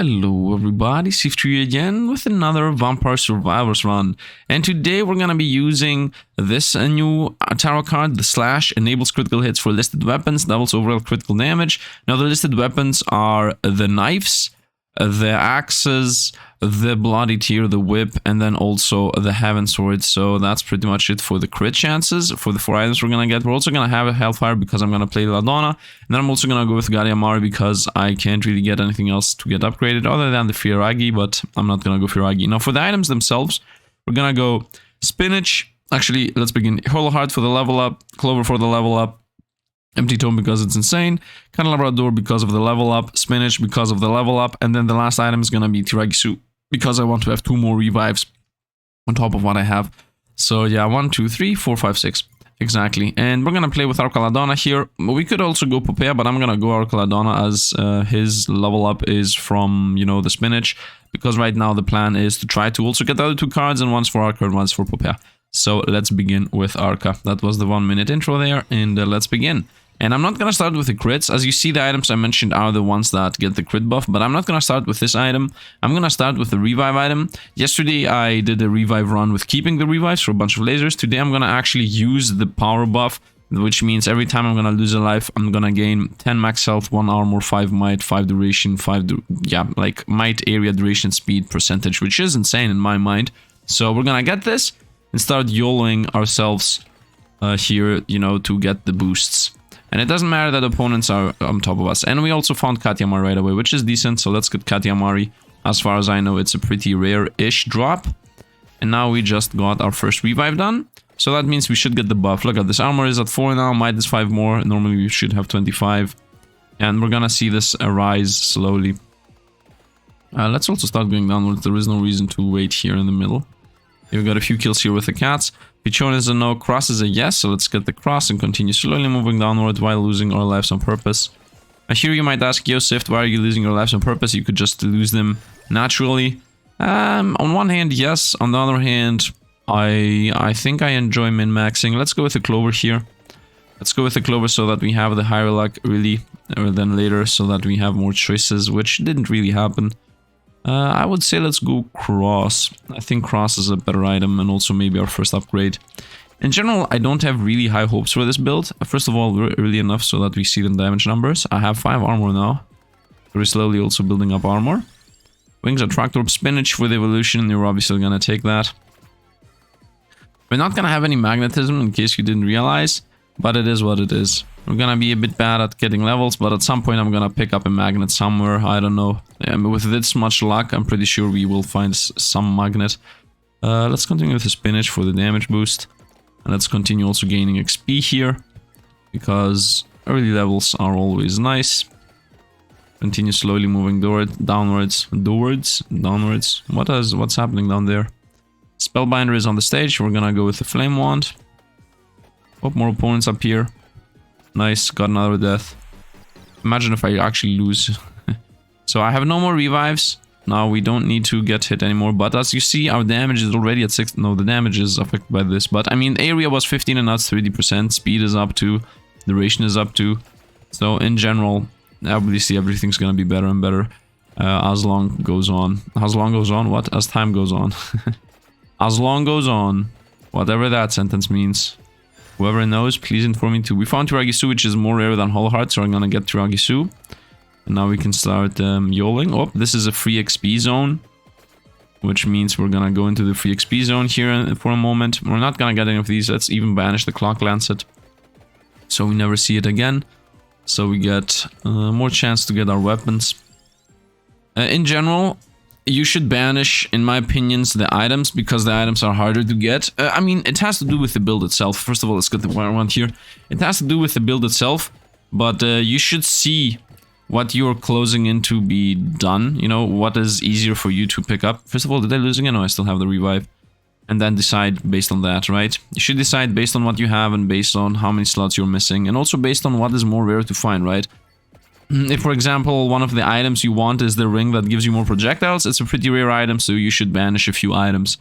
Hello everybody, Sifd again with another Vampire Survivors run. And today we're gonna be using this new tarot card, the Slash. Enables critical hits for listed weapons, doubles overall critical damage. Now the listed weapons are the knives, the axes, the bloody tear, the whip, and then also the heaven sword. So that's pretty much it for the crit chances. For the 4 items we're gonna get, we're also gonna have a Hellfire because I'm gonna play Ladonna, and then I'm also gonna go with Garcia because I can't really get anything else to get upgraded other than the Xieroeh, but I'm not gonna go Xieroeh. Now for the items themselves, we're gonna go spinach. Actually, let's begin. Whole Heart for the level up, Clover for the level up, Empty Tome because it's insane, Candelabra because of the level up, Spinach because of the level up, and then the last item is gonna be Tiramisu because I want to have 2 more revives on top of what I have. So yeah, 1, 2, 3, 4, 5, 6. Exactly. And we're gonna play with our Ladonna here. We could also go Popea, but I'm gonna go our Ladonna as his level up is from, you know, the Spinach. Because right now the plan is to try to also get the other 2 cards, and one's for Arca and one's for Popea. So let's begin with Arca. That was the 1-minute intro there, and let's begin. And I'm not gonna start with the crits. As you see, the items I mentioned are the ones that get the crit buff, but I'm not gonna start with this item. I'm gonna start with the revive item. Yesterday I did a revive run with keeping the revives for a bunch of lasers. Today I'm gonna actually use the power buff, which means every time I'm gonna lose a life, I'm gonna gain 10 max health, 1 armor, 5 might, 5 duration, like might, area, duration, speed, percentage, which is insane in my mind. So we're gonna get this and start YOLOing ourselves here, you know, to get the boosts. And it doesn't matter that opponents are on top of us. And we also found Katyamari right away, which is decent. So let's get Katyamari. As far as I know, it's a pretty rare-ish drop. And now we just got our first revive done. So that means we should get the buff. Look at this. Armor is at 4 now. Might is 5 more. Normally we should have 25. And we're gonna see this rise slowly. Let's also start going downwards. There is no reason to wait here in the middle. We've got a few kills here with the cats. Pichon is a no, cross is a yes, so let's get the cross and continue slowly moving downwards while losing our lives on purpose. Here you might ask, yo Sifd, why are you losing your lives on purpose? You could just lose them naturally. On one hand, yes. On the other hand, I think I enjoy min-maxing. Let's go with the Clover here. Let's go with the Clover so that we have the higher luck really than later, so that we have more choices, which didn't really happen. I would say let's go Cross. I think Cross is a better item and also maybe our first upgrade. In general, I don't have really high hopes for this build. First of all, early enough so that we see the damage numbers. I have 5 armor now. Very slowly also building up armor. Wings Attractor, Spinach for the evolution. You're obviously gonna take that. We're not gonna have any magnetism in case you didn't realize, but it is what it is. We're gonna be a bit bad at getting levels, but at some point I'm gonna pick up a magnet somewhere, I don't know. With this much luck, I'm pretty sure we will find some magnet. Let's continue with the Spinach for the damage boost. And let's continue also gaining XP here, because early levels are always nice. Continue slowly moving downwards. What's happening down there? Spellbinder is on the stage, we're gonna go with the Flame Wand. Oh, more opponents up here. Nice, got another death. Imagine if I actually lose. So I have no more revives. Now we don't need to get hit anymore. But as you see, our damage is already at 6. No, the damage is affected by this. But I mean, area was 15 and now it's 30%. Speed is up to. Duration is up to. So in general, obviously everything's gonna be better and better as long goes on. As long goes on? What? As time goes on. As long goes on. Whatever that sentence means. Whoever knows, please inform me too. We found Tiramisu, which is more rare than Whole Heart, so I'm gonna get Tiramisu. And now we can start YOLing. Oh, this is a free XP zone, which means we're gonna go into the free XP zone here for a moment. We're not gonna get any of these. Let's even banish the Clock Lancet, so we never see it again. So we get more chance to get our weapons. In general, you should banish, in my opinions, the items, because the items are harder to get. I mean, it has to do with the build itself. First of all, let's get the wire one here. It has to do with the build itself, but you should see what you're closing in to be done. You know, what is easier for you to pick up. First of all, did I lose again? No, I still have the revive. And then decide based on that, right? You should decide based on what you have and based on how many slots you're missing. And also based on what is more rare to find, right? If, for example, one of the items you want is the ring that gives you more projectiles, it's a pretty rare item, so you should banish a few items.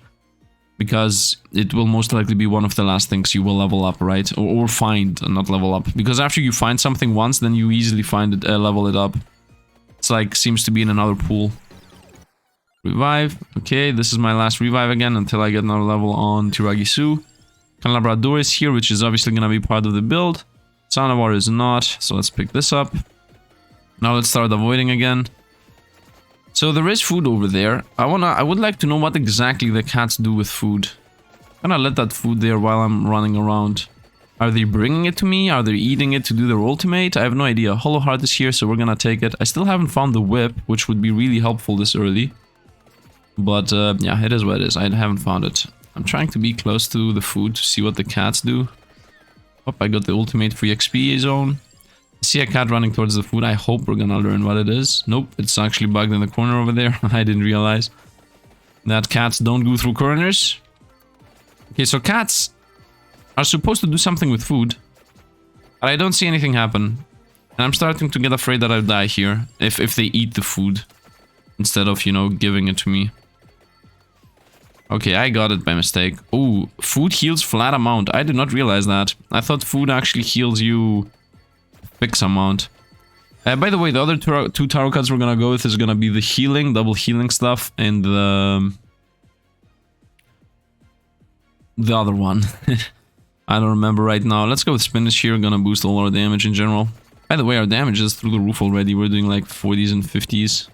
Because it will most likely be one of the last things you will level up, right? Or find, not level up. Because after you find something once, then you easily find it, level it up. It's like, seems to be in another pool. Revive. Okay, this is my last revive again until I get another level on Tiragisu. Candelabrador is here, which is obviously going to be part of the build. Sonavar is not, so let's pick this up. Now let's start avoiding again. So there is food over there. I would like to know what exactly the cats do with food. I'm gonna let that food there while I'm running around. Are they bringing it to me? Are they eating it to do their ultimate? I have no idea. Hollow Heart is here, so we're gonna take it. I still haven't found the whip, which would be really helpful this early. But yeah, it is what it is. I haven't found it. I'm trying to be close to the food to see what the cats do. Oh, I got the ultimate free XP zone. I see a cat running towards the food. I hope we're gonna learn what it is. Nope, it's actually bugged in the corner over there. I didn't realize that cats don't go through corners. Okay, so cats are supposed to do something with food, but I don't see anything happen. And I'm starting to get afraid that I'll die here if they eat the food instead of, you know, giving it to me. Okay, I got it by mistake. Oh, food heals flat amount. I did not realize that. I thought food actually heals you fixed amount. By the way, the other two tarot cards we're gonna go with is gonna be the healing, double healing stuff, and the other one. I don't remember right now. Let's go with spinach here. Gonna boost all our damage in general. By the way, our damage is through the roof already. We're doing like 40s and 50s.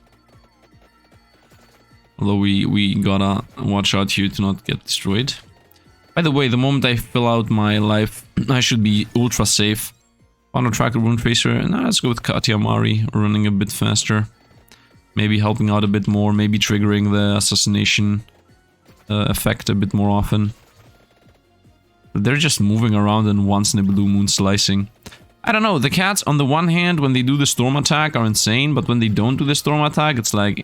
Although we gotta watch out here to not get destroyed. By the way, the moment I fill out my life, I should be ultra safe. Final tracker, Rune Tracer. Now let's go with Katia Mari, running a bit faster. Maybe helping out a bit more. Maybe triggering the assassination effect a bit more often. But they're just moving around and once in a blue moon slicing. I don't know, the cats on the one hand when they do the storm attack are insane, but when they don't do the storm attack it's like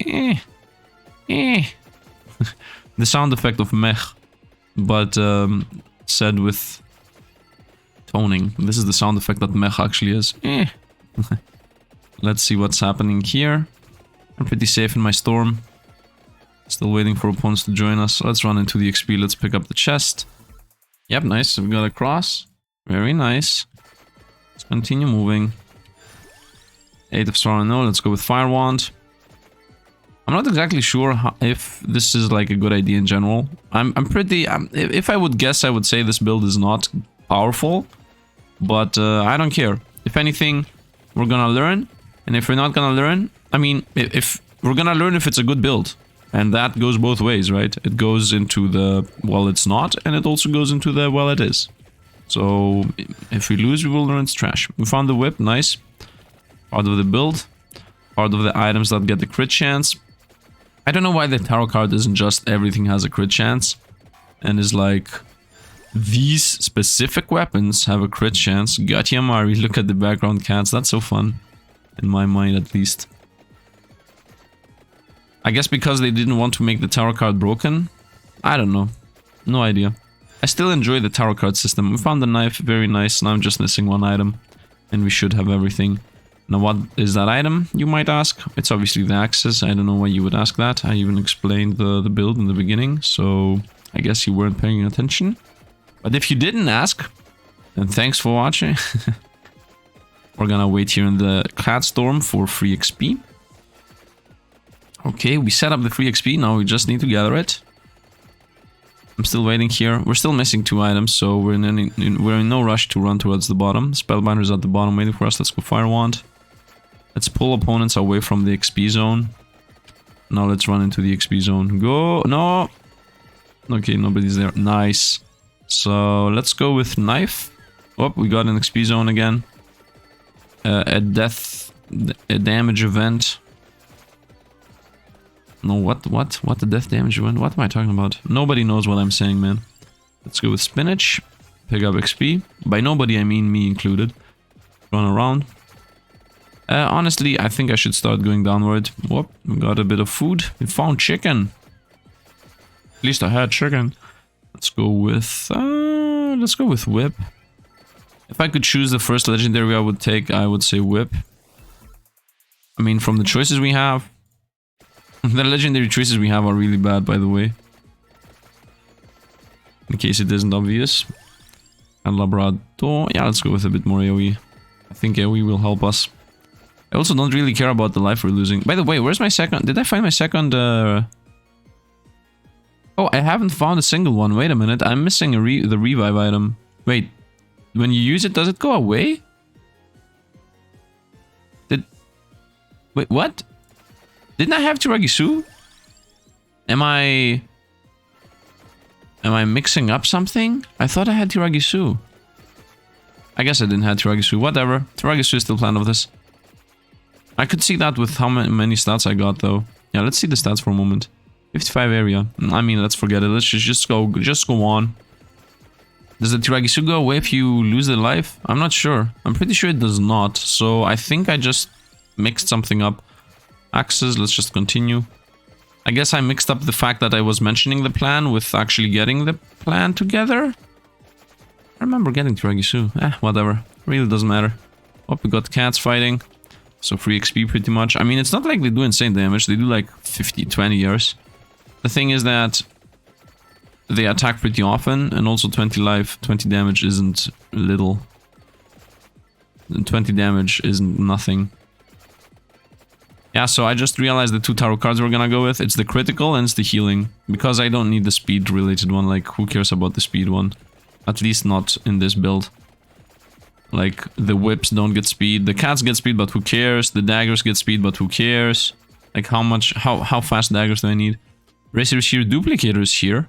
the sound effect of mech, but said with toning. This is the sound effect that mech actually is. Let's see what's happening here. I'm pretty safe in my storm. Still waiting for opponents to join us. Let's run into the XP. Let's pick up the chest. Yep, nice. We got a cross. Very nice. Let's continue moving. 8 of Star No. Let's go with Fire Wand. I'm not exactly sure if this is like a good idea in general. I'm pretty... if I would guess, I would say this build is not powerful. But I don't care. If anything, we're gonna learn. And if we're not gonna learn... I mean, if we're gonna learn if it's a good build. And that goes both ways, right? It goes into the, well, it's not, and it also goes into the, well, it is. So, if we lose, we will learn it's trash. We found the whip, nice. Part of the build. Part of the items that get the crit chance. I don't know why the tarot card isn't just everything has a crit chance. And is like, these specific weapons have a crit chance. Gatia Mari, look at the background cats, that's so fun. In my mind, at least. I guess because they didn't want to make the tarot card broken? I don't know. No idea. I still enjoy the tarot card system. We found the knife, very nice. Now I'm just missing one item. And we should have everything. Now what is that item, you might ask? It's obviously the axes. I don't know why you would ask that. I even explained the build in the beginning. So I guess you weren't paying attention. But if you didn't ask, then thanks for watching. We're gonna wait here in the Cat Storm for free XP. Okay, we set up the free XP, now we just need to gather it. I'm still waiting here. We're still missing 2 items, so we're in no rush to run towards the bottom. Spellbinder's at the bottom waiting for us. Let's go Fire Wand. Let's pull opponents away from the XP zone. Now let's run into the XP zone. Go! No! Okay, nobody's there. Nice. So let's go with Knife. Oh, we got an XP zone again. A damage event. No, what the death damage event? What am I talking about? Nobody knows what I'm saying, man. Let's go with Spinach. Pick up XP. By nobody, I mean me included. Run around. Honestly, I think I should start going downward. Whoop, we got a bit of food. We found chicken. At least I had chicken. Let's go with Whip. If I could choose the first legendary I would take, I would say Whip. I mean, from the choices we have, the legendary choices we have are really bad, by the way. In case it isn't obvious. And Labrador. Yeah, let's go with a bit more AoE. I think AoE will help us. I also don't really care about the life we're losing. By the way, where's my second... Did I find my second Oh, I haven't found a single one. Wait a minute. I'm missing the revive item. Wait. When you use it, does it go away? Wait, what? Didn't I have Tiragisu? Am I mixing up something? I thought I had Tiragisu. I guess I didn't have Tiragisu. Whatever. Tiragisu is still plan of this. I could see that with how many stats I got, though. Yeah, let's see the stats for a moment. 55 area. I mean, let's forget it. Let's just go on. Does the Tiragisu go away if you lose the life? I'm not sure. I'm pretty sure it does not. So I think I just mixed something up. Axes, let's just continue. I guess I mixed up the fact that I was mentioning the plan with actually getting the plan together. I remember getting Tiragisu. Whatever. Really doesn't matter. Oh, we got cats fighting. So free XP pretty much. I mean, it's not like they do insane damage. They do like 50, 20 years. The thing is that they attack pretty often. And also 20 life, 20 damage isn't little. And 20 damage isn't nothing. Yeah, so I just realized the 2 tarot cards we're gonna go with. It's the critical and it's the healing. Because I don't need the speed related one. Like, who cares about the speed one? At least not in this build. Like, the whips don't get speed. The cats get speed, but who cares? The daggers get speed, but who cares? Like, how fast daggers do I need? Racer Shear Duplicator is here.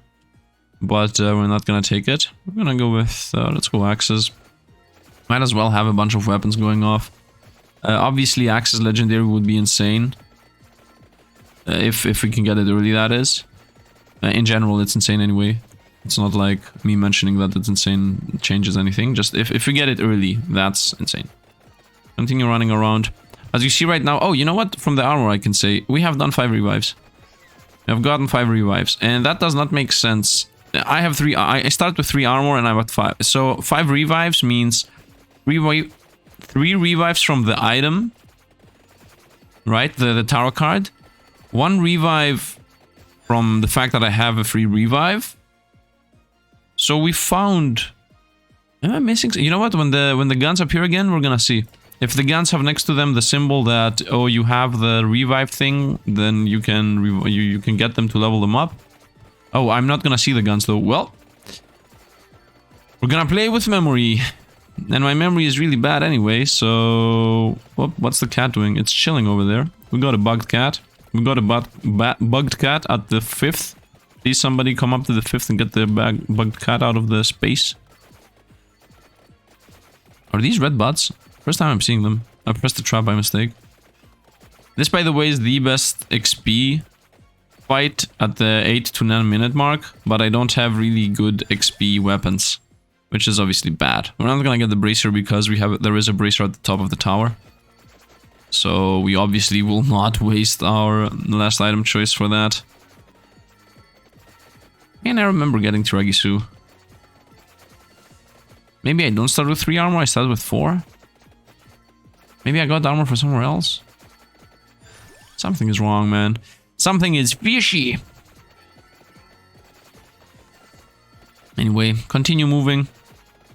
But we're not gonna take it. We're gonna go with, let's go axes. Might as well have a bunch of weapons going off. Obviously, Axis Legendary would be insane. If we can get it early, that is. In general, it's insane anyway. It's not like me mentioning that it's insane changes anything. Just if we get it early, that's insane. Continue running around. As you see right now... Oh, you know what? From the armor I can say, we have done 5 revives. We have gotten 5 revives. And that does not make sense. I have 3... I start with 3 armor and I'm at 5. So 5 revives means... 3 revives from the item, right? The tarot card. 1 revive from the fact that I have a free revive. So we found... Am I missing? You know what? When the guns appear again, we're gonna see. If the guns have next to them the symbol that, oh, you have the revive thing, then you can you can get them to level them up. Oh, I'm not gonna see the guns though. Well, we're gonna play with memory. And my memory is really bad anyway, so... What's the cat doing? It's chilling over there. We got a bugged cat. We got a bugged cat at the 5th. Please somebody come up to the 5th and get the bugged cat out of the space. Are these red buds? First time I'm seeing them. I pressed the trap by mistake. This, by the way, is the best XP fight at the 8 to 9 minute mark, but I don't have really good XP weapons. Which is obviously bad. We're not gonna get the bracer because there is a bracer at the top of the tower. So we obviously will not waste our last item choice for that. And I remember getting Tiragisu. Maybe I don't start with 3 armor, I start with 4. Maybe I got armor for somewhere else. Something is wrong, man. Something is fishy. Anyway, continue moving.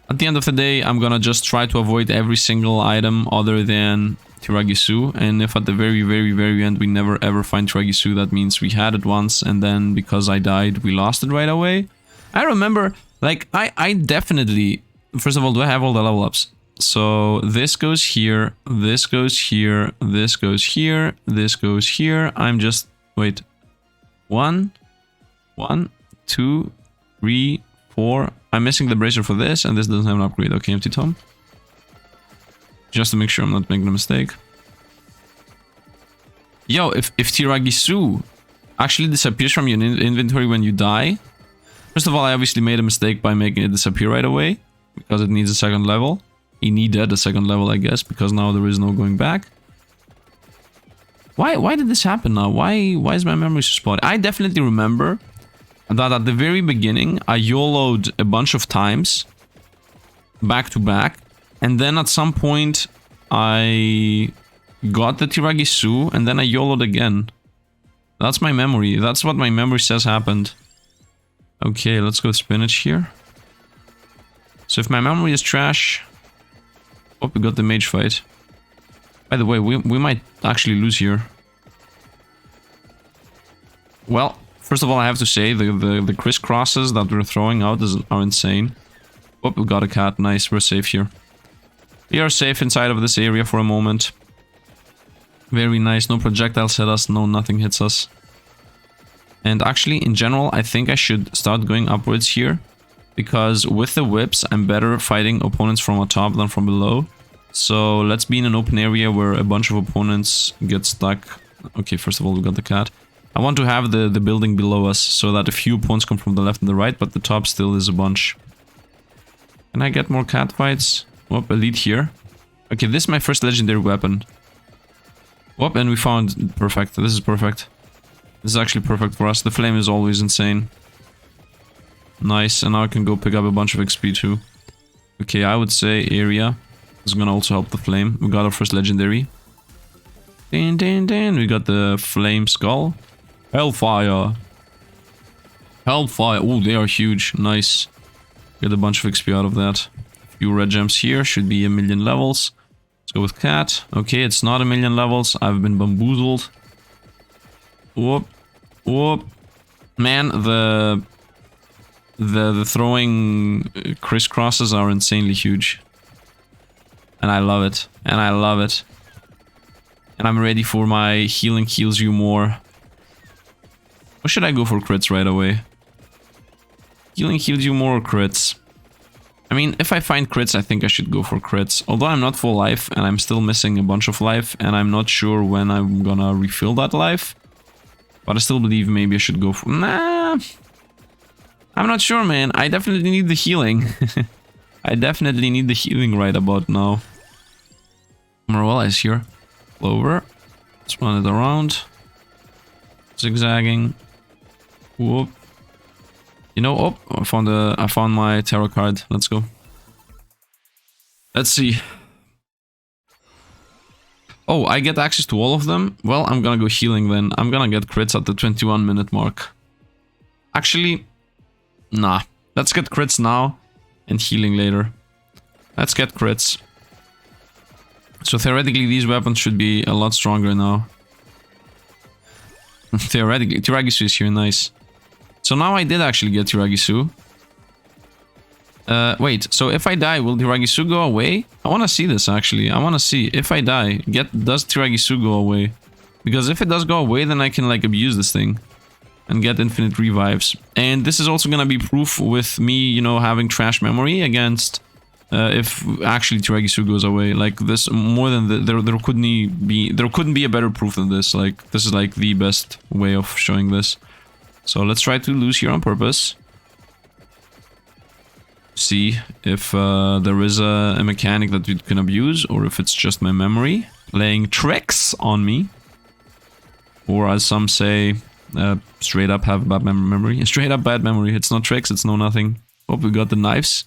At the end of the day, I'm gonna just try to avoid every single item other than Tiragisu. And if at the very, very, very end we never ever find Tiragisu, that means we had it once and then because I died, we lost it right away. I remember, like, I definitely... First of all, do I have all the level ups? So this goes here, this goes here, this goes here, this goes here. I'm just... Wait. 1, 2, 3, 4... I'm missing the bracer for this, and this doesn't have an upgrade. Okay, empty tome. Just to make sure I'm not making a mistake. Yo, if Tiragisu actually disappears from your inventory when you die... First of all, I obviously made a mistake by making it disappear right away. Because it needs a 2nd level. He needed a 2nd level, I guess, because now there is no going back. Why did this happen now? Why is my memory so spotty? I definitely remember... that at the very beginning, I YOLO'd a bunch of times, back to back, and then at some point, I got the Tiragisu, and then I YOLO'd again. That's my memory. That's what my memory says happened. Okay, let's go spinach here. So if my memory is trash... Oh, we got the mage fight. By the way, we might actually lose here. Well... First of all, I have to say the crisscrosses that we're throwing out are insane. Oh, we got a cat. Nice, we're safe here. We are safe inside of this area for a moment. Very nice. No projectiles hit us. No, nothing hits us. And actually, in general, I think I should start going upwards here. Because with the whips, I'm better fighting opponents from atop than from below. So let's be in an open area where a bunch of opponents get stuck. Okay, first of all, we got the cat. I want to have the building below us so that a few opponents come from the left and the right, but the top still is a bunch. Can I get more cat fights? Whoop, elite here. Okay, this is my first legendary weapon. Whoop, and we found... Perfect. This is perfect. This is actually perfect for us. The flame is always insane. Nice, and now I can go pick up a bunch of XP too. Okay, I would say area is gonna also help the flame. We got our first legendary. We got the flame skull. Hellfire. Hellfire. Oh, they are huge. Nice. Get a bunch of XP out of that. A few red gems here. Should be 1,000,000 levels. Let's go with cat. Okay, it's not 1,000,000 levels. I've been bamboozled. Whoop. Whoop. Man, the throwing crisscrosses are insanely huge. And I love it. And I love it. And I'm ready for my healing heals you more. Or should I go for crits right away? Healing heals you more or crits? I mean, if I find crits, I think I should go for crits. Although I'm not full life and I'm still missing a bunch of life. And I'm not sure when I'm gonna refill that life. But I still believe maybe I should go for... Nah. I'm not sure, man. I definitely need the healing. I definitely need the healing right about now. Morella is here. Clover. Let's run it around. Zigzagging. Whoop. You know, oh, I found my tarot card. Let's go. Let's see. Oh, I get access to all of them? Well, I'm gonna go healing then. I'm gonna get crits at the 21-minute mark. Actually, nah. Let's get crits now and healing later. Let's get crits. So theoretically, these weapons should be a lot stronger now. Theoretically, Tiragisu is here, nice. So now I did actually get Tiragisu. Wait, so if I die, will Tiragisu go away? I want to see this actually. I want to see if I die, does Tiragisu go away? Because if it does go away, then I can like abuse this thing and get infinite revives. And this is also gonna be proof with me, you know, having trash memory against if actually Tiragisu goes away. Like this, more than there couldn't be a better proof than this. Like this is like the best way of showing this. So let's try to lose here on purpose. See if there is a mechanic that we can abuse, or if it's just my memory playing tricks on me, or as some say, straight up have bad memory. Straight up bad memory. It's not tricks, it's no nothing. Oh, we got the knives.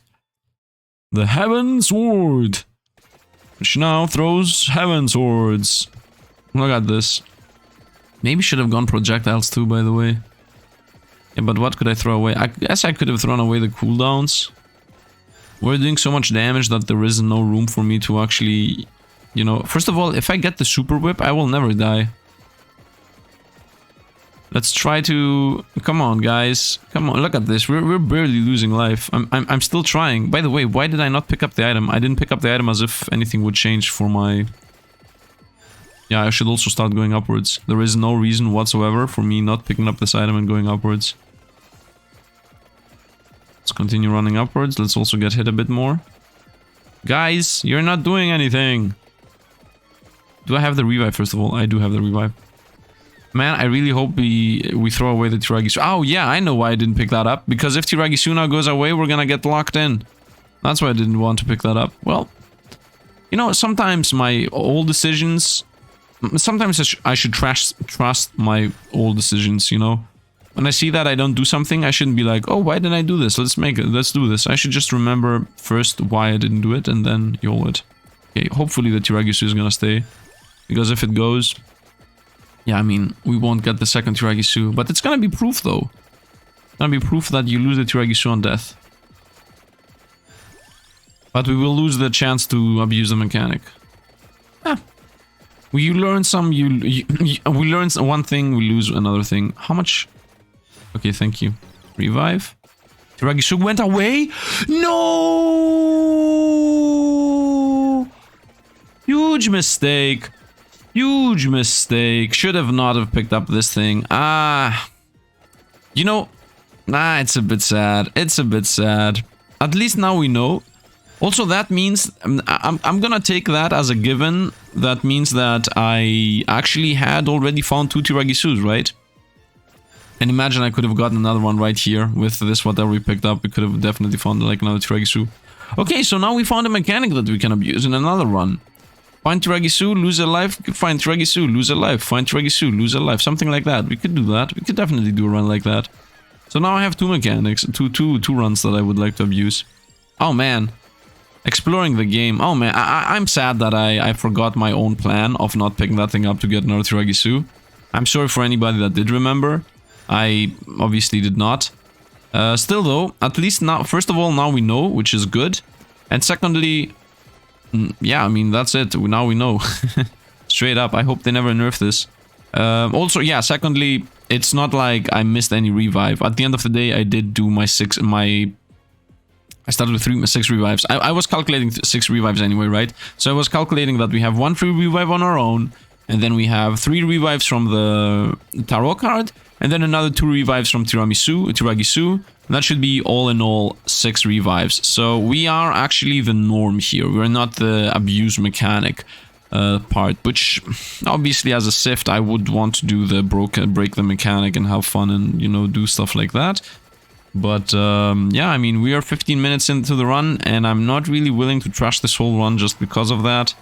The Heaven Sword, which now throws Heaven Swords. Look at this. Maybe should have gone projectiles too, by the way. Yeah, but what could I throw away? I guess I could have thrown away the cooldowns. We're doing so much damage that there is no room for me to actually, you know... First of all, if I get the super whip, I will never die. Let's try to... Come on, guys. Come on, look at this. We're barely losing life. I'm still trying. By the way, why did I not pick up the item? I didn't pick up the item as if anything would change for my... Yeah, I should also start going upwards. There is no reason whatsoever for me not picking up this item and going upwards. Let's continue running upwards. Let's also get hit a bit more. Guys, you're not doing anything. Do I have the revive first of all? I do have the revive. Man, I really hope we throw away the Tiragisu. Oh yeah, I know why I didn't pick that up. Because if Tiragisu now goes away, we're gonna get locked in. That's why I didn't want to pick that up. Well, you know, sometimes my old decisions... Sometimes I should trust my old decisions, you know? When I see that I don't do something, I shouldn't be like, oh, why didn't I do this? Let's do this. I should just remember first why I didn't do it and then YOLO it. Okay, hopefully the Tiragisu is gonna stay. Because if it goes... Yeah, I mean, we won't get the second Tiragisu. But it's gonna be proof, though. It's gonna be proof that you lose the Tiragisu on death. But we will lose the chance to abuse the mechanic. We learn some, we learn one thing, we lose another thing. How much Okay, thank you. Revive. Tiragisu went away? No! Huge mistake. Huge mistake. Should have not have picked up this thing. You know, it's a bit sad. It's a bit sad. At least now we know. Also, that means I'm gonna take that as a given. That means that I actually had already found 2 Tiragisus, right? And imagine I could have gotten another one right here with this whatever we picked up. We could have definitely found like another Tiragisu. Okay, so now we found a mechanic that we can abuse in another run. Find Tiragisu, lose a life, find Tiragisu, lose a life, find Tiragisu, lose a life, something like that. We could do that. We could definitely do a run like that. So now I have 2 mechanics, two runs that I would like to abuse. Oh man. Exploring the game. Oh man, I'm sad that I forgot my own plan of not picking that thing up to get another Tiragisu. I'm sorry for anybody that did remember. I obviously did not. Still though, at least now, first of all, now we know, which is good. And secondly, yeah, I mean, that's it. Now we know. Straight up, I hope they never nerf this. Also, yeah, secondly, it's not like I missed any revive. At the end of the day, I did do my I started with 6 revives. I was calculating 6 revives anyway, right? So I was calculating that we have 1 free revive on our own, and then we have 3 revives from the tarot card, and then another 2 revives from Tiragisu. That should be all in all 6 revives. So we are actually the norm here. We're not the abuse mechanic part, which obviously as a Sifd I would want to do the break the mechanic and have fun and, you know, do stuff like that. But yeah, I mean, we are 15 minutes into the run and I'm not really willing to trash this whole run just because of that.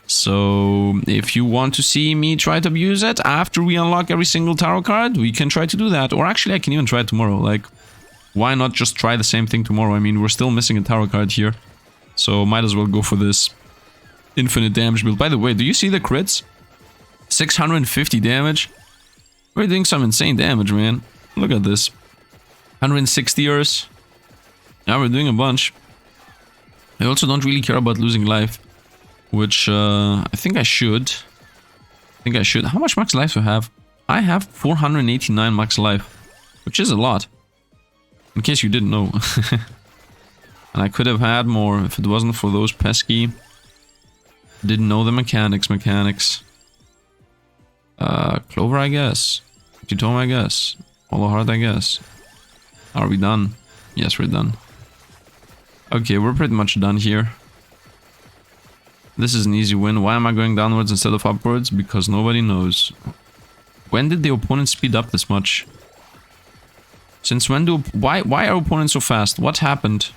So if you want to see me try to abuse it after we unlock every single tarot card, we can try to do that. Or actually I can even try it tomorrow. Like, why not just try the same thing tomorrow? I mean, we're still missing a tarot card here. So might as well go for this infinite damage build. By the way, do you see the crits? 650 damage. We're doing some insane damage, man. Look at this. 160 yours. Yeah, we're doing a bunch. I also don't really care about losing life, which I think I should. How much max life do I have? I have 489 max life, which is a lot. In case you didn't know. And I could have had more if it wasn't for those pesky. Didn't know the mechanics. Clover, I guess. JPUOMO, I guess. Hollow Heart, I guess. Are we done? Yes, we're done. Okay, we're pretty much done here. This is an easy win. Why am I going downwards instead of upwards? Because nobody knows. When did the opponent speed up this much? Since when do... Why are opponents so fast? What happened?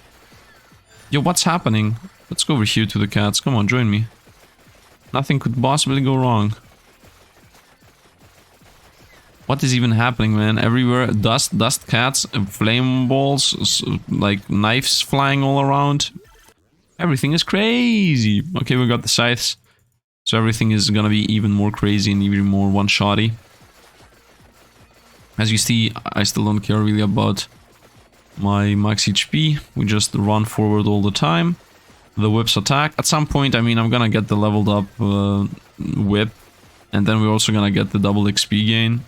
Yo, what's happening? Let's go over here to the cats. Come on, join me. Nothing could possibly go wrong. What is even happening, man? Everywhere, dust cats, flame balls, like knives flying all around. Everything is crazy. Okay, we got the scythes. So everything is gonna be even more crazy and even more one-shotty. As you see, I still don't care really about my max HP. We just run forward all the time. The whips attack. At some point, I mean, I'm gonna get the leveled up whip. And then we're also gonna get the double XP gain,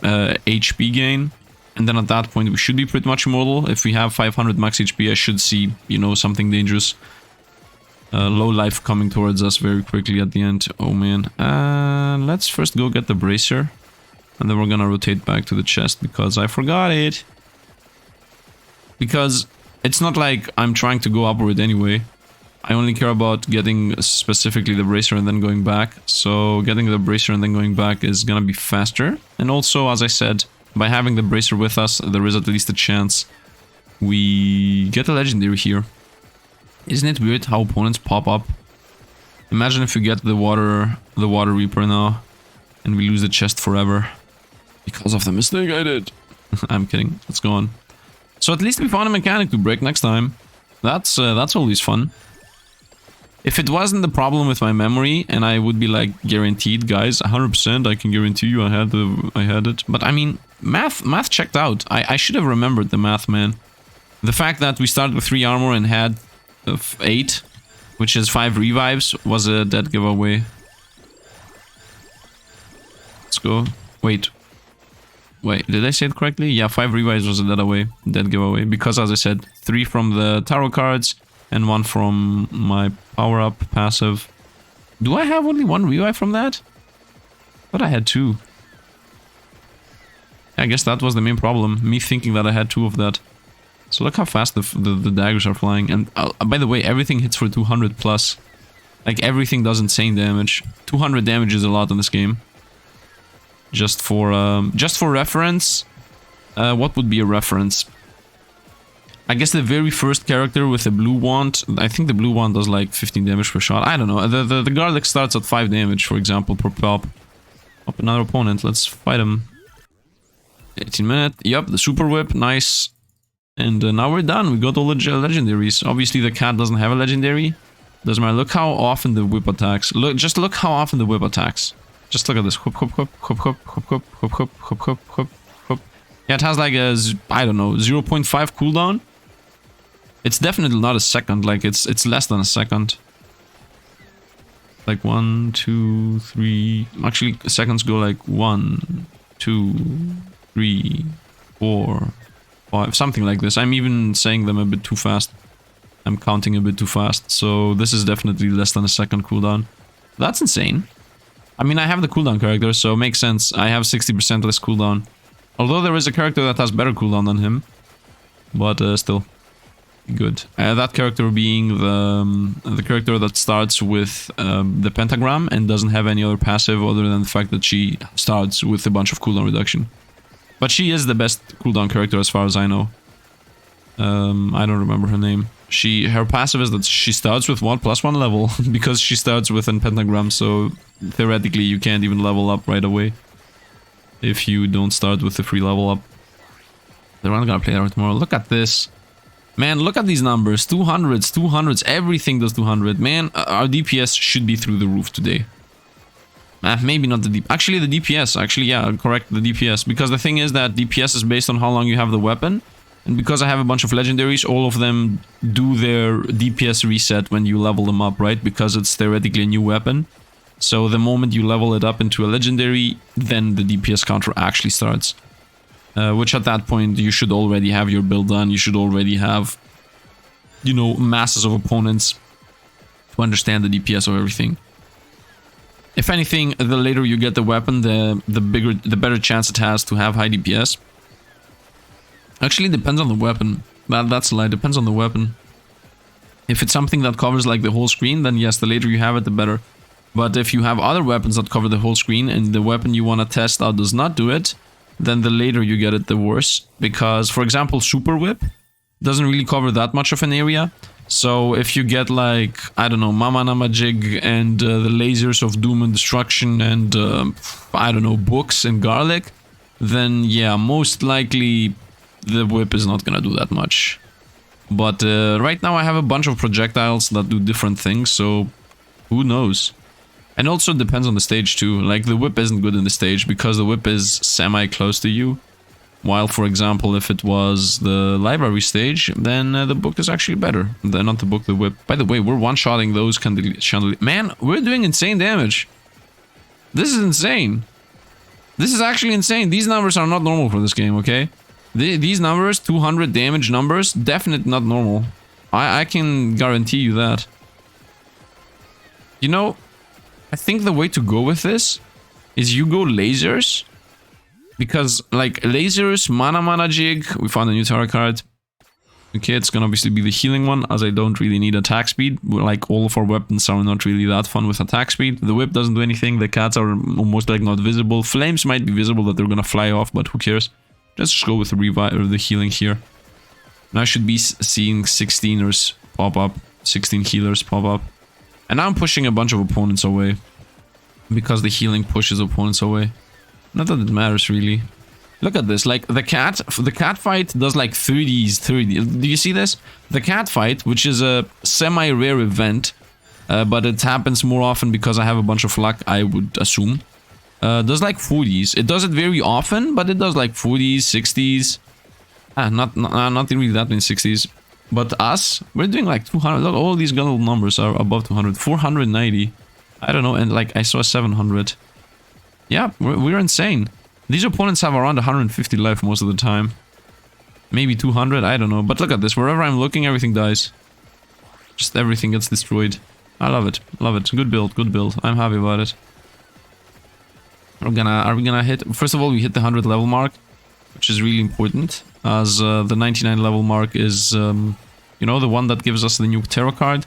HP gain. And then at that point we should be pretty much immortal. If we have 500 max HP, I should see, you know, something dangerous. Low life coming towards us very quickly at the end. Oh man. Let's first go get the bracer. And then we're gonna rotate back to the chest because I forgot it. Because it's not like I'm trying to go upward anyway. I only care about getting specifically the bracer and then going back. So getting the bracer and then going back is gonna be faster. And also, as I said, by having the bracer with us, there is at least a chance we get a legendary here. Isn't it weird how opponents pop up? Imagine if you get the water reaper now and we lose the chest forever because of the mistake I did. I'm kidding. Let's go on. So at least we found a mechanic to break next time. That's always fun. If it wasn't the problem with my memory, and I would be like guaranteed, guys, 100%, I can guarantee you I had it. But I mean, math checked out. I should have remembered the math, man. The fact that we started with 3 armor and had 8, which is 5 revives, was a dead giveaway. Let's go. Wait. Wait, did I say it correctly? Yeah, 5 revives was a dead giveaway. Because, as I said, 3 from the tarot cards and 1 from my power-up passive. Do I have only 1 revive from that? I thought I had 2. I guess that was the main problem. Me thinking that I had 2 of that. So look how fast the daggers are flying. And by the way, everything hits for 200 plus. Like, everything does insane damage. 200 damage is a lot in this game. Just for reference, what would be a reference? I guess the very first character with the blue wand, I think the blue wand does like 15 damage per shot. I don't know. The garlic starts at 5 damage, for example, per pop. Up another opponent. Let's fight him. 18 minutes. Yep, the super whip. Nice. And now we're done. We got all the legendaries. Obviously, the cat doesn't have a legendary. Doesn't matter. Look how often the whip attacks. Just look how often the whip attacks. Just look at this. Whoop, whoop, whoop, whoop, whoop, whoop, whoop, whoop, whoop, whoop, whoop, whoop, whoop. Yeah, it has like a, I don't know, 0.5 cooldown. It's definitely not a second. Like, it's less than a second. Like 1, 2, 3. Actually, seconds go like 1, 2, 3, 4, 5. Something like this. I'm even saying them a bit too fast. I'm counting a bit too fast. So this is definitely less than a second cooldown. That's insane. I mean, I have the cooldown character, so it makes sense. I have 60% less cooldown. Although there is a character that has better cooldown than him. But still. Good. That character being the character that starts with the pentagram and doesn't have any other passive other than the fact that she starts with a bunch of cooldown reduction. But she is the best cooldown character as far as I know. I don't remember her name. Her passive is that she starts with 1+1 level because she starts with a pentagram, so theoretically you can't even level up right away if you don't start with the free level up. They're not gonna play that tomorrow. Look at this. Man, look at these numbers. 200s, 200s, everything does 200. Man, our DPS should be through the roof today. Maybe not the DPS. Actually, the DPS. Actually, yeah, correct, the DPS. Because the thing is that DPS is based on how long you have the weapon. And because I have a bunch of legendaries, all of them do their DPS reset when you level them up, right? Because it's theoretically a new weapon. So the moment you level it up into a legendary, then the DPS counter actually starts. Which at that point, you should already have your build done. You should already have, you know, masses of opponents to understand the DPS of everything. If anything, the later you get the weapon, the better chance it has to have high DPS. Actually, it depends on the weapon. That's a lie. Depends on the weapon. If it's something that covers like the whole screen, then yes, the later you have it, the better. But if you have other weapons that cover the whole screen and the weapon you want to test out does not do it, then the later you get it, the worse. Because, for example, Super Whip doesn't really cover that much of an area. So if you get like, I don't know, Mama Nama Jig and the lasers of Doom and Destruction and, I don't know, books and garlic, then yeah, most likely the whip is not gonna do that much. But right now I have a bunch of projectiles that do different things, so who knows? And also it depends on the stage too. Like the whip isn't good in the stage because the whip is semi-close to you. While, for example, if it was the library stage, then the book is actually better. Not the book, the whip. By the way, we're one-shotting those chandeliers. Man, we're doing insane damage. This is insane. This is actually insane. These numbers are not normal for this game, okay? These numbers, 200 damage numbers, definitely not normal. I can guarantee you that. You know, I think the way to go with this is you go lasers. Because, like, lasers, mana jig, we found a new tarot card. Okay, it's gonna obviously be the healing one, as I don't really need attack speed. Like, all of our weapons are not really that fun with attack speed. The whip doesn't do anything, the cats are almost like not visible. Flames might be visible that they're gonna fly off, but who cares? Let's just go with the revive or the healing here. And I should be seeing 16ers pop up, 16 healers pop up. And now I'm pushing a bunch of opponents away. Because the healing pushes opponents away. Not that it matters really. Look at this, like the cat fight does like 30s. Do you see this? The cat fight, which is a semi-rare event, but it happens more often because I have a bunch of luck, I would assume. Does like 40s. It does it very often, but it does like 40s, 60s. Not really that many 60s. But us, we're doing like 200. Look, all these gun numbers are above 200. 490. I don't know, and like I saw 700. Yeah, we're insane. These opponents have around 150 life most of the time. Maybe 200, I don't know. But look at this, wherever I'm looking, everything dies. Just everything gets destroyed. I love it, love it. Good build, good build. I'm happy about it. Are we gonna hit... First of all, we hit the 100 level mark, which is really important, as the 99 level mark is, you know, the one that gives us the new tarot card.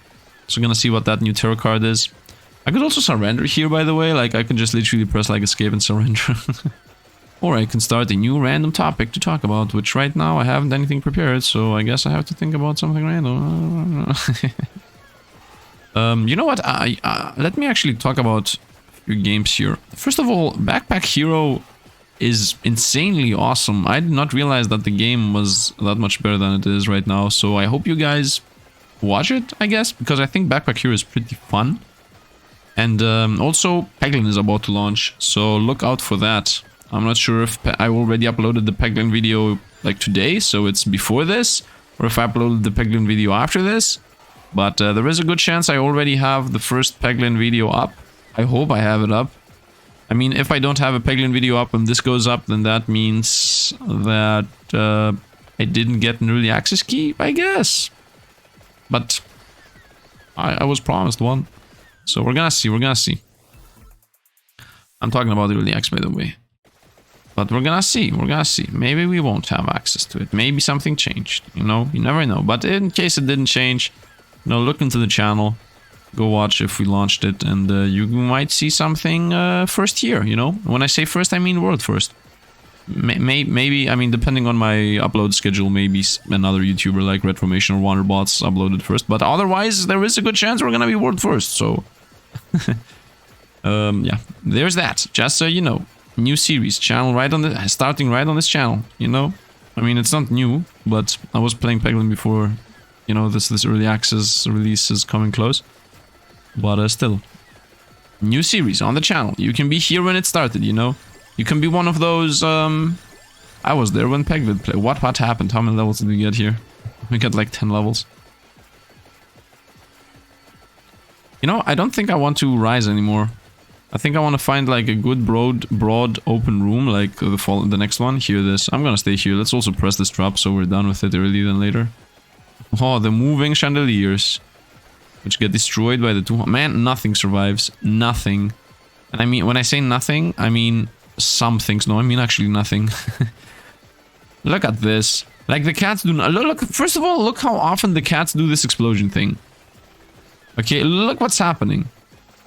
So we're gonna see what that new tarot card is. I could also surrender here, by the way. Like, I could just literally press, like, escape and surrender. Or I can start a new random topic to talk about, which right now I haven't anything prepared, so I guess I have to think about something random. You know what? Let me actually talk about a few games here. First of all, Backpack Hero is insanely awesome. I did not realize that the game was that much better than it is right now, so I hope you guys watch it, I guess, because I think Backpack Hero is pretty fun. And also, Peglin is about to launch, so look out for that. I'm not sure if I already uploaded the Peglin video like today, so it's before this, or if I uploaded the Peglin video after this. But there is a good chance I already have the first Peglin video up. I hope I have it up. I mean, if I don't have a Peglin video up and this goes up, then that means that I didn't get an early access key, I guess. But I was promised one. So we're gonna see, we're gonna see. I'm talking about the early access, by the way. But we're gonna see, we're gonna see. Maybe we won't have access to it. Maybe something changed, you know? You never know. But in case it didn't change, you know, look into the channel. Go watch if we launched it, and you might see something first here, you know? When I say first, I mean world first. Maybe, I mean, depending on my upload schedule, maybe another YouTuber like Redformation or Wanderbots uploaded first. But otherwise, there is a good chance we're gonna be world first, so... yeah, there's that. Just so you know. New series, channel right on the... Starting right on this channel, you know? I mean, it's not new, but I was playing Peglin before, you know, this early access release is coming close. But still. New series on the channel. You can be here when it started, you know? You can be one of those, I was there when Peglin played. What happened? How many levels did we get here? We got like 10 levels. You know, I don't think I want to rise anymore. I think I want to find like a good broad open room, like the next one. Here it is. I'm gonna stay here. Let's also press this drop so we're done with it earlier than later. Oh, the moving chandeliers, which get destroyed by the two... Man, nothing survives. Nothing. And I mean, when I say nothing, I mean some things. No, I mean actually nothing. Look at this. Like the cats do not... Look, first of all, look how often the cats do this explosion thing. Okay, look what's happening.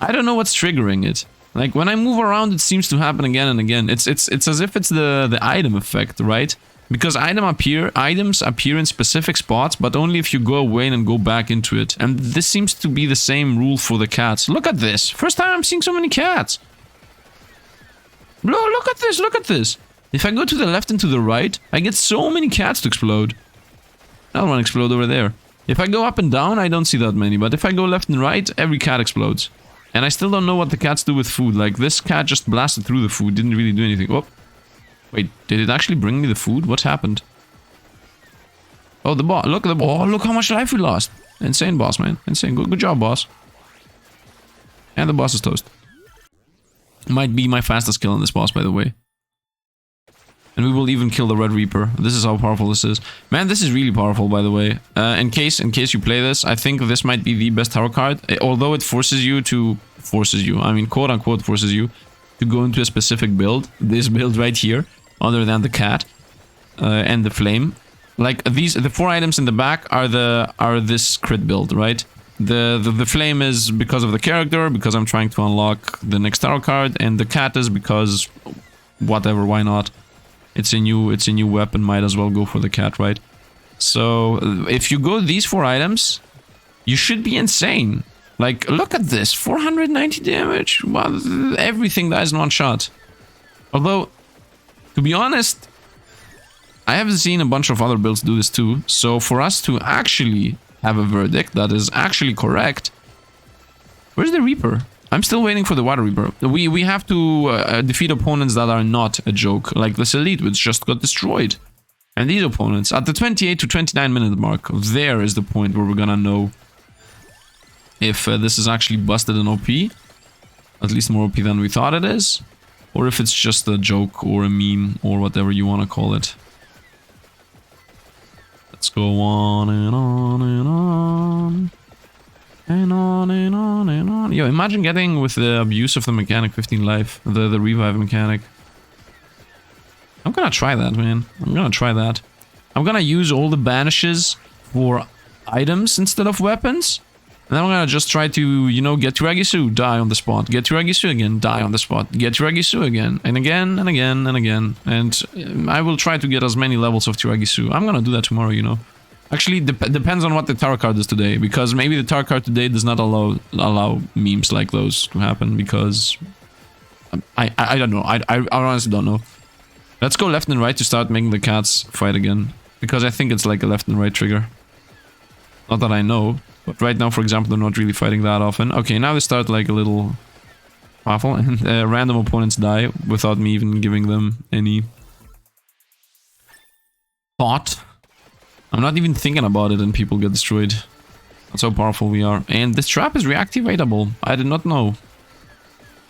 I don't know what's triggering it. Like, when I move around, it seems to happen again and again. It's as if it's the item effect, right? Because items appear in specific spots, but only if you go away and go back into it. And this seems to be the same rule for the cats. Look at this. First time I'm seeing so many cats. Look at this, look at this. If I go to the left and to the right, I get so many cats to explode. Another one explode over there. If I go up and down, I don't see that many. But if I go left and right, every cat explodes. And I still don't know what the cats do with food. Like, this cat just blasted through the food, didn't really do anything. Oh. Wait, did it actually bring me the food? What happened? Oh, the boss. Look at the... Oh, look how much life we lost. Insane, boss, man. Insane. Good job, boss. And the boss is toast. Might be my fastest kill on this boss, by the way. And we will even kill the Red Reaper. This is how powerful this is. Man, this is really powerful, by the way. In case you play this, I think this might be the best tarot card. Although it forces you to... I mean, quote-unquote forces you to go into a specific build. This build right here. Other than the cat. And the flame. Like, the 4 items in the back are this crit build, right? The flame is because of the character, because I'm trying to unlock the next tarot card. And the cat is because... Whatever, why not? It's a new weapon, might as well go for the cat, right? So, if you go these 4 items, you should be insane. Like, look at this, 490 damage. Well, everything dies in one shot. Although, to be honest, I have seen a bunch of other builds do this too. So, for us to actually have a verdict that is actually correct... Where's the Reaper? I'm still waiting for the Water Reaper. We have to defeat opponents that are not a joke, like this Elite, which just got destroyed. And these opponents, at the 28 to 29 minute mark, there is the point where we're gonna know if this is actually busted in OP. At least more OP than we thought it is. or if it's just a joke or a meme or whatever you want to call it. Let's go on and on and on. And on and on and on. Yo, imagine getting with the abuse of the mechanic 15 life, the revive mechanic. I'm gonna try that, man. I'm gonna try that. I'm gonna use all the banishes for items instead of weapons. And then I'm gonna just try to, you know, get to Agisu, die on the spot. Get to Agisu again, die on the spot. Get to Agisu again, and again, and again, and again. And I will try to get as many levels of Agisu. I'm gonna do that tomorrow, you know. Actually, depends on what the tarot card is today, because maybe the tarot card today does not allow memes like those to happen, because I don't know. I honestly don't know. Let's go left and right to start making the cats fight again, because I think it's like a left and right trigger. Not that I know, but right now, for example, they're not really fighting that often. Okay, now they start like a little powerful, and random opponents die without me even giving them any thought. I'm not even thinking about it and people get destroyed. That's how powerful we are. And this trap is reactivatable. I did not know.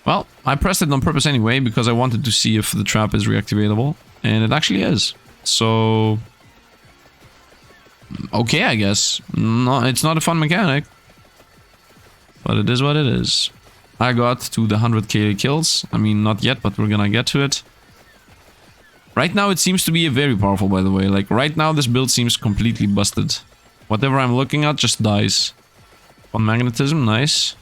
Well, I pressed it on purpose anyway because I wanted to see if the trap is reactivatable. And it actually is. So... okay, I guess. No, it's not a fun mechanic. But it is what it is. I got to the 100k kills. I mean, not yet, but we're gonna get to it. Right now it seems to be very powerful, by the way. Like, right now this build seems completely busted. Whatever I'm looking at just dies. On magnetism, nice.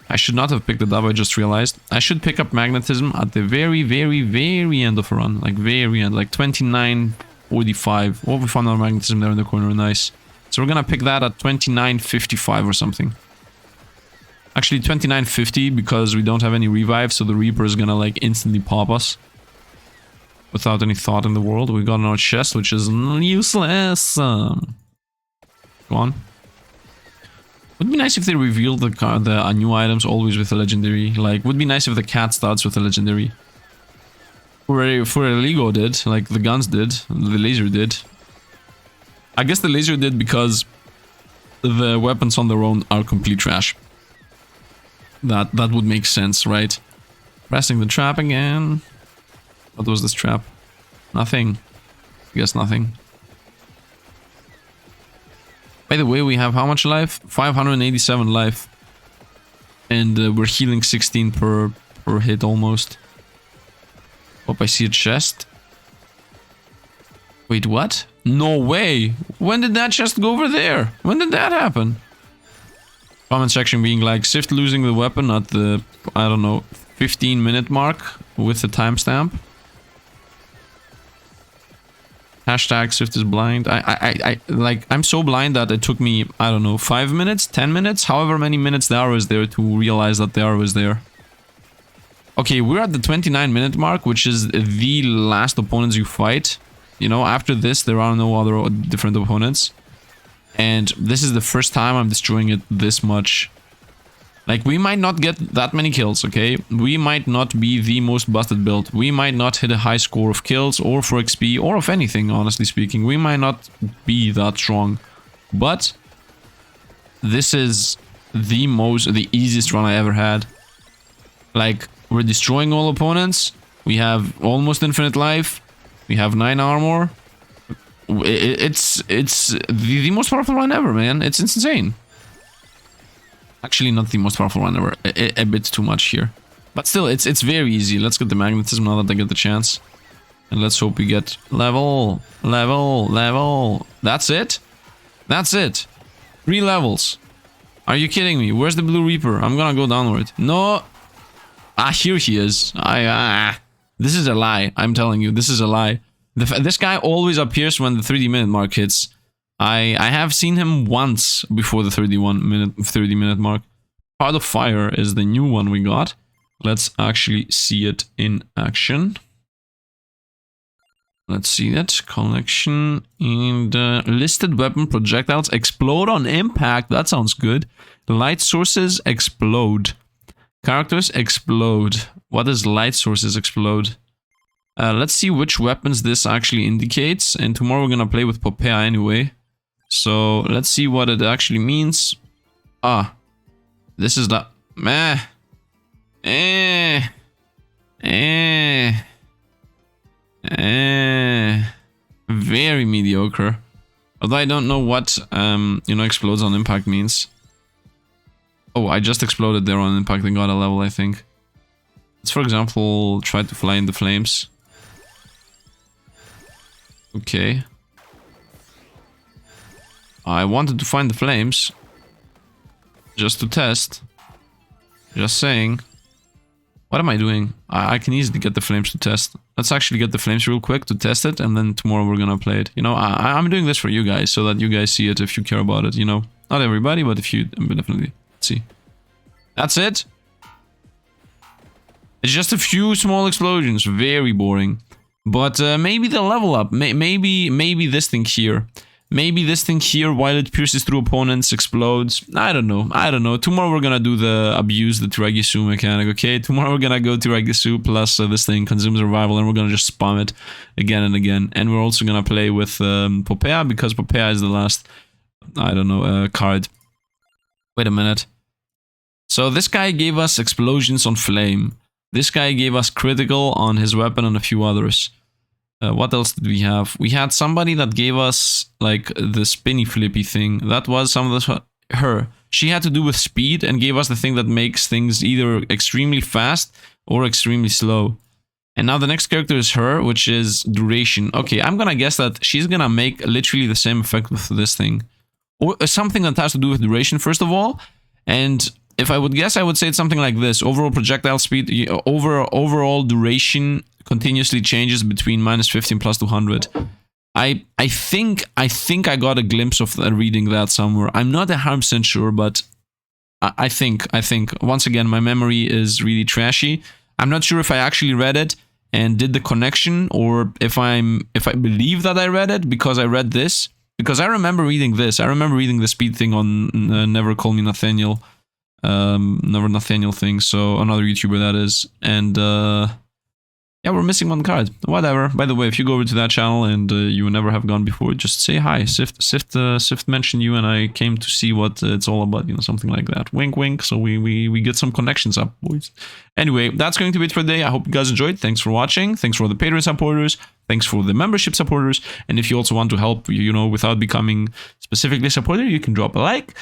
I should not have picked it up, I just realized. I should pick up magnetism at the very, very, very end of a run. Like, very end, like 29.45. Oh, we found our magnetism there in the corner, nice. So we're gonna pick that at 29.55 or something. Actually, 29.50 because we don't have any revive, so the Reaper is gonna, like, instantly pop us. Without any thought in the world. We got our chest, which is useless. Go on. Would be nice if they revealed the new items always with a legendary. Like, would be nice if the cat starts with a legendary. For a Lego did, like the guns did, the laser did. I guess the laser did because the weapons on their own are complete trash. That would make sense, right? Pressing the trap again. What was this trap? Nothing. I guess nothing. By the way, we have how much life? 587 life. And we're healing 16 per hit almost. Hope I see a chest. Wait, what? No way! When did that chest go over there? When did that happen? Comment section being like, Sifd losing the weapon at the, I don't know, 15-minute mark with the timestamp. Hashtag Sifd is blind. I'm so blind that it took me, I don't know, 5 minutes, 10 minutes, however many minutes the arrow is there to realize that the arrow is there. Okay, we're at the 29-minute mark, which is the last opponents you fight. You know, after this, there are no other different opponents. And this is the first time I'm destroying it this much. Like, we might not get that many kills, okay? We might not be the most busted build. We might not hit a high score of kills or for XP or of anything, honestly speaking. We might not be that strong. But this is the easiest run I ever had. Like, we're destroying all opponents. We have almost infinite life. We have 9 armor. It's the most powerful run ever, man. It's insane. Actually, not the most powerful one ever. A bit too much here. But still, it's very easy. Let's get the magnetism now that I get the chance. And let's hope we get level. That's it? That's it. 3 levels. Are you kidding me? Where's the Blue Reaper? I'm gonna go downward. No. Ah, here he is. This is a lie. I'm telling you, this is a lie. This guy always appears when the 30-minute mark hits. I have seen him once before the 30-minute mark. Heart of Fire is the new one we got. Let's actually see it in action. Let's see that. Collection and listed weapon projectiles explode on impact. That sounds good. Light sources explode. Characters explode. What does light sources explode? Let's see which weapons this actually indicates. And tomorrow we're gonna play with Popea anyway. So let's see what it actually means. Ah, this is the meh. Very mediocre. Although I don't know what, explodes on impact means. Oh, I just exploded there on impact and got a level, I think. Let's, for example, try to fly in the flames. Okay. I wanted to find the flames. Just to test. Just saying. What am I doing? I can easily get the flames to test. Let's actually get the flames real quick to test it, and then tomorrow we're gonna play it. You know, I'm doing this for you guys, so that you guys see it if you care about it, you know. Not everybody, but if you definitely see. That's it. It's just a few small explosions. Very boring. But maybe they'll level up. Maybe this thing here. Maybe this thing here, while it pierces through opponents, explodes. I don't know. I don't know. Tomorrow we're gonna do the abuse the Teregisu mechanic, okay? Tomorrow we're gonna go Teregisu plus this thing, consume survival, and we're gonna just spam it again and again. And we're also gonna play with Popea, because Popea is the last, I don't know, card. Wait a minute. So this guy gave us explosions on flame. This guy gave us critical on his weapon and a few others. What else did we have? We had somebody that gave us, like, the spinny flippy thing. That was some of her. She had to do with speed and gave us the thing that makes things either extremely fast or extremely slow. And now the next character is her, which is duration. Okay, I'm gonna guess that she's gonna make literally the same effect with this thing. Or something that has to do with duration, first of all. And if I would guess, I would say it's something like this. Overall projectile speed, overall duration continuously changes between -50 and +200. I think I got a glimpse of reading that somewhere. I'm not 100% sure, but I think once again my memory is really trashy. I'm not sure if I actually read it and did the connection, or if I believe that I read it because I read this, because I remember reading this. I remember reading the speed thing on Never Call Me Nathaniel. Never Nathaniel thing, so another YouTuber that is. And yeah, we're missing one card. Whatever. By the way, if you go over to that channel and you never have gone before, just say hi. Sifd mentioned you, and I came to see what it's all about, you know, something like that. Wink, wink. So we get some connections up, boys. Anyway, that's going to be it for today. I hope you guys enjoyed. Thanks for watching. Thanks for the Patreon supporters. Thanks for the membership supporters. And if you also want to help, you know, without becoming specifically a supporter, you can drop a like,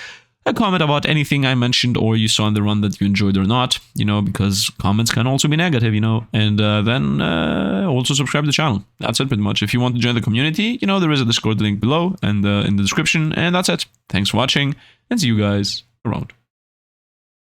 a comment about anything I mentioned or you saw in the run that you enjoyed or not, you know, because comments can also be negative, you know, and then also subscribe to the channel. That's it pretty much. If you want to join the community, you know, there is a Discord link below and in the description, and that's it. Thanks for watching, and see you guys around.